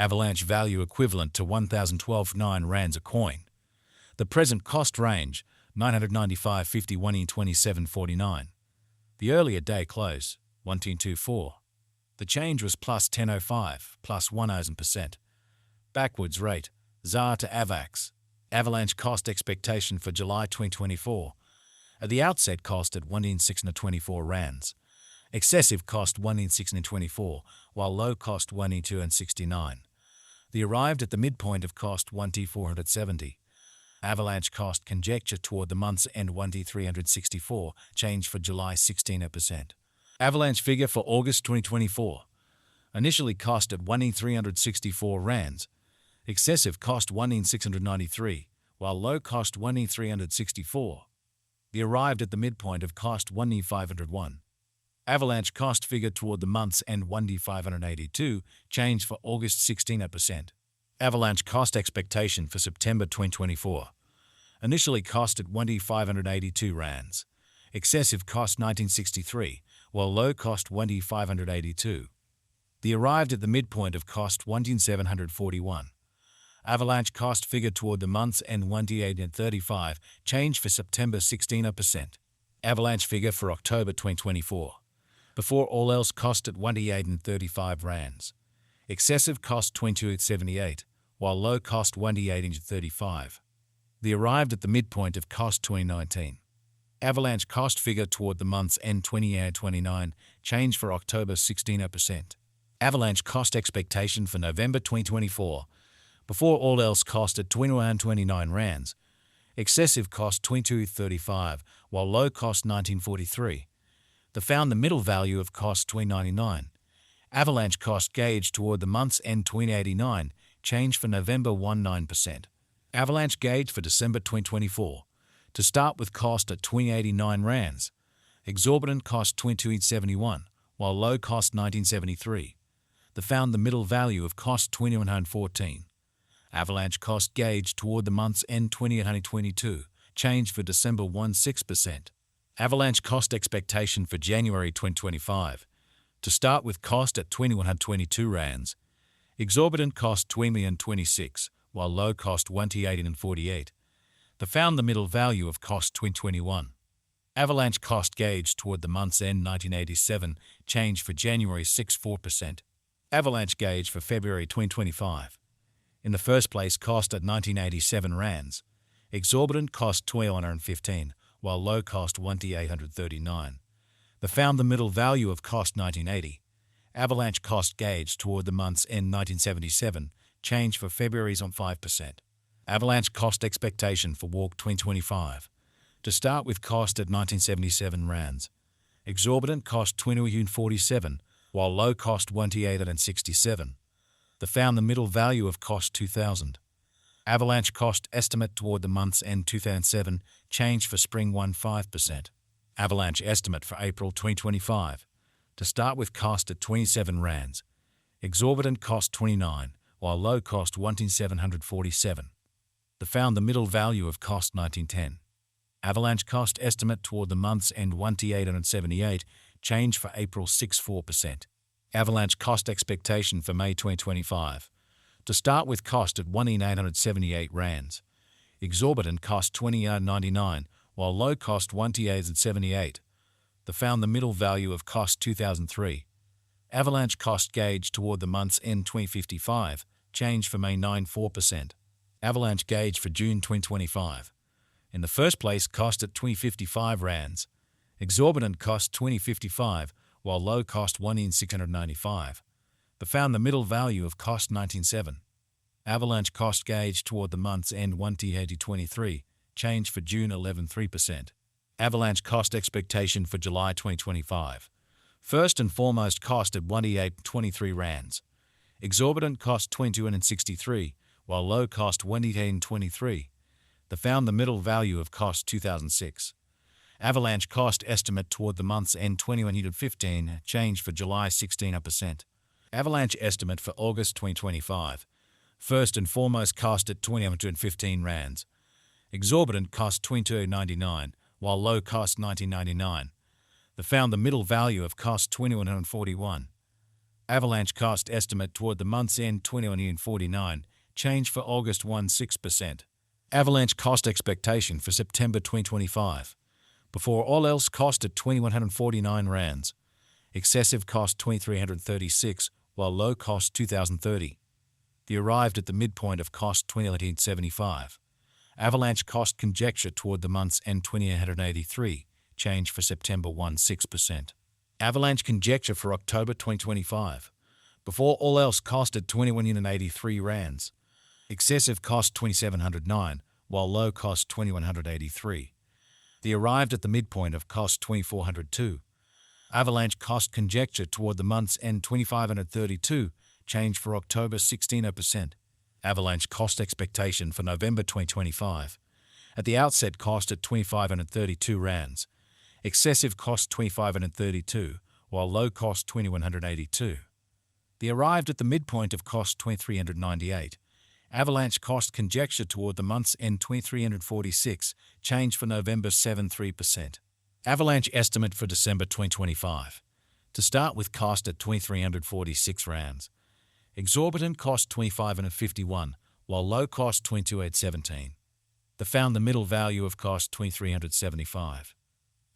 Avalanche value equivalent to 1,012.9 rands a coin. The present cost range, 995.51 in 27.49. The earlier day close, 1.24. The change was plus 10.05, plus 0.1%. Backwards rate, ZAR to Avax. Avalanche cost expectation for July 2024. At the outset cost at 1.624 rands. Excessive cost 1.624, while low cost 1.269. The arrived at the midpoint of cost 1.470. Avalanche cost conjecture toward the month's end 1.364, change for July 16%. Avalanche figure for August 2024. Initially cost at 1.364 rands. Excessive cost 1.693, while low cost 1.364. The arrived at the midpoint of cost 1.501. Avalanche cost figure toward the month's end 1.582, change for August 16%. Avalanche cost expectation for September 2024. Initially cost at 1.582 rands. Excessive cost 1963, while low cost 1.582. The arrived at the midpoint of cost 1.741. Avalanche cost figure toward the month's end 1.835, change for September 16%. Avalanche figure for October 2024. Before all else cost at 1.835 rands. Excessive cost 22.78, while low cost 1.835. The arrived at the midpoint of cost 2019. Avalanche cost figure toward the month's end 28.29, change for October 16%. Avalanche cost expectation for November 2024. Before all else cost at 21.29 rands. Excessive cost 22.35, while low cost 19.43. The found the middle value of cost 20.99. Avalanche cost gauge toward the month's end 20.89, change for November 19%. Avalanche gauge for December 2024. To start with cost at 20.89 rands. Exorbitant cost 22.71, while low cost 19.73. The found the middle value of cost 21.14. Avalanche cost gauge toward the month's end 20.22, change for December 16%. Avalanche cost expectation for January 2025. To start with cost at 21.22 rands. Exorbitant cost 20.26, while low cost 1.18.48. The found the middle value of cost 2021. Avalanche cost gauge toward the month's end 1987, change for January 6.4%. Avalanche gauge for February 2025. In the first place cost at 1987 rands. Exorbitant cost 21.15, while low cost 1.839. The found the middle value of cost 1980. Avalanche cost gauge toward the month's end 1977, change for February's on 5%. Avalanche cost expectation for Walk 2025. To start with cost at 1977 rands. Exorbitant cost 20.47, while low cost 1.867. The found the middle value of cost 2000. Avalanche cost estimate toward the month's end 2007, change for spring 15%. Avalanche estimate for April 2025. To start with cost at 27 rands. Exorbitant cost 29, while low cost 1.747. The found the middle value of cost 1910. Avalanche cost estimate toward the month's end 1.878, change for April 6.4%. Avalanche cost expectation for May 2025. To start with cost at 1.878 rands. Exorbitant cost 20.99, while low cost 1.878. The found the middle value of cost 2003. Avalanche cost gauge toward the month's end 2055, change for May 9.4%. Avalanche gauge for June 2025. In the first place cost at 2055 rands. Exorbitant cost 2055, while low cost 1.695. But found the middle value of cost 19.7. Avalanche cost gauge toward the month's end 1.823, change for June 11.3%. Avalanche cost expectation for July 2025. First and foremost cost at 1.823 rands. Exorbitant cost 22.63, while low cost 1.823. The found the middle value of cost 2006. Avalanche cost estimate toward the month's end 21.15, change for July 16%. Avalanche estimate for August 2025. First and foremost cost at 20.15 rands. Exorbitant cost 22.99, while low cost 19.99. The found the middle value of cost 21.41. Avalanche cost estimate toward the month's end 21.49, change for August 1.6%. Avalanche cost expectation for September 2025. Before all else cost at 2149 rands. Excessive cost 2336, while low cost 2030. The arrived at the midpoint of cost 2075. Avalanche cost conjecture toward the month's end 2883, change for September 1.6%. Avalanche conjecture for October 2025. Before all else cost at 2183 rands. Excessive cost 2709, while low cost 2183. The arrived at the midpoint of cost 2402. Avalanche cost conjecture toward the month's end 2532, change for October 16%. Avalanche cost expectation for November 2025. At the outset cost at 2532 rands. Excessive cost 2532, while low cost 2182. The arrived at the midpoint of cost 2398. Avalanche cost conjecture toward the month's end 2346, change for November 7.3%. Avalanche estimate for December 2025. To start with cost at 2346 rands. Exorbitant cost 2551, while low cost 22817. They found the middle value of cost 2375.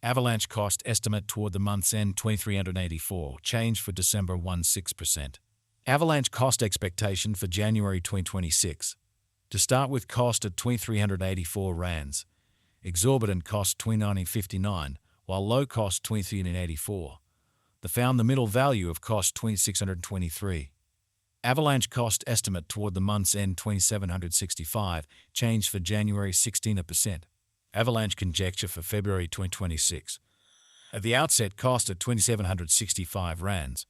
Avalanche cost estimate toward the month's end 2384, change for December 1.6%. Avalanche cost expectation for January 2026. To start with cost at 2384 rands. Exorbitant cost 2959, while low cost 2384. They found the middle value of cost 2623. Avalanche cost estimate toward the month's end 2765, change for January 16%. Avalanche conjecture for February 2026. At the outset cost at 2765 rands.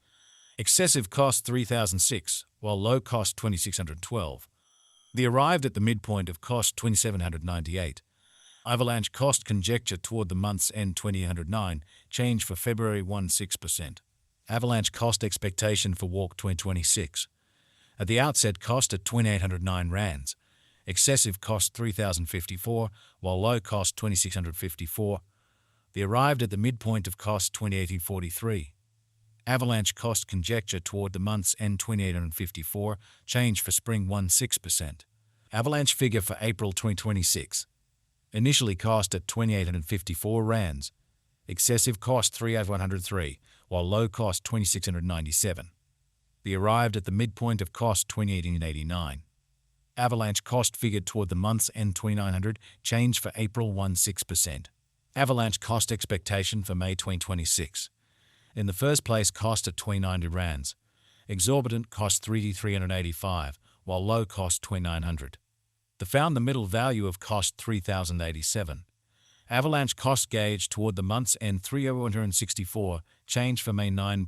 Excessive cost 3006, while low cost 2612. The arrived at the midpoint of cost 2798. Avalanche cost conjecture toward the month's end 2009, change for February 1.6%. Avalanche cost expectation for Walk 2026. At the outset cost at 2809 rands. Excessive cost 3054, while low cost 2654. The arrived at the midpoint of cost 201843. Avalanche cost conjecture toward the month's end 2854, change for spring 1.6%. Avalanche figure for April 2026. Initially cost at 2854 rands. Excessive cost 3,103, while low cost 2,697. The arrived at the midpoint of cost 201889. Avalanche cost figured toward the month's end 2900, change for April 1.6%. Avalanche cost expectation for May 2026. In the first place cost at 2090 rands. Exorbitant cost 3,385, while low cost 2,900. They found the middle value of cost 3,087. Avalanche cost gauge toward the month's end 3,164, change for May 9.1%.